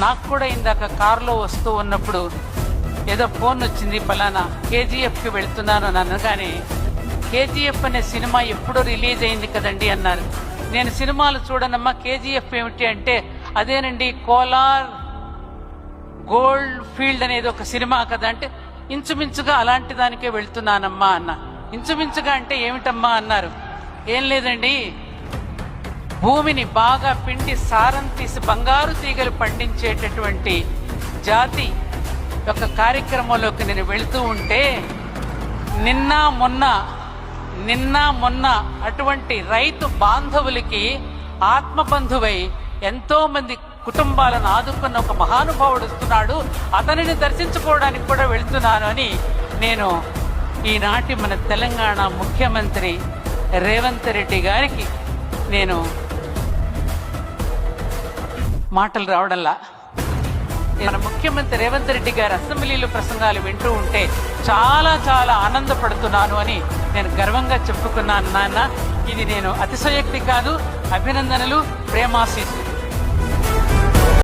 నాకు కూడా ఇందాక కారులో వస్తూ ఉన్నప్పుడు ఏదో ఫోన్ వచ్చింది, ఫలానా కేజీఎఫ్కి వెళ్తున్నాను అని అనగానే, కేజీఎఫ్ అనే సినిమా ఎప్పుడో రిలీజ్ అయింది కదండి అన్నారు. నేను సినిమాలు చూడనమ్మా, కేజీఎఫ్ ఏమిటి అంటే, అదేనండి కోలార్ గోల్డ్ ఫీల్డ్ అనేది ఒక సినిమా కదా అంటే, ఇంచుమించుగా అలాంటి దానికే వెళ్తున్నానమ్మా అన్న. ఇంచుమించుగా అంటే ఏమిటమ్మా అన్నారు. ఏం లేదండి, భూమిని బాగా పిండి సారం తీసి బంగారు తీగలు పండించేటటువంటి జాతి ఒక కార్యక్రమంలోకి నేను వెళుతూ ఉంటే, నిన్న మొన్న అటువంటి రైతు బాంధవులకి ఆత్మబంధువై ఎంతో మంది కుటుంబాలను ఆదుకున్న ఒక మహానుభావుడు వస్తున్నాడు, అతనిని దర్శించుకోవడానికి కూడా వెళ్తున్నాను అని నేను ఈనాటి మన తెలంగాణ ముఖ్యమంత్రి రేవంత్ రెడ్డి గారికి నేను మాటలు రావడంలా, మన ముఖ్యమంత్రి రేవంత్ రెడ్డి గారి అసెంబ్లీలో ప్రసంగాలు వింటూ ఉంటే చాలా చాలా ఆనందపడుతున్నాను అని నేను గర్వంగా చెప్పుకున్నాను నాన్న. ఇది నేను అతిశయోక్తి కాదు, అభినందనలు, ప్రేమాశీస్సులు.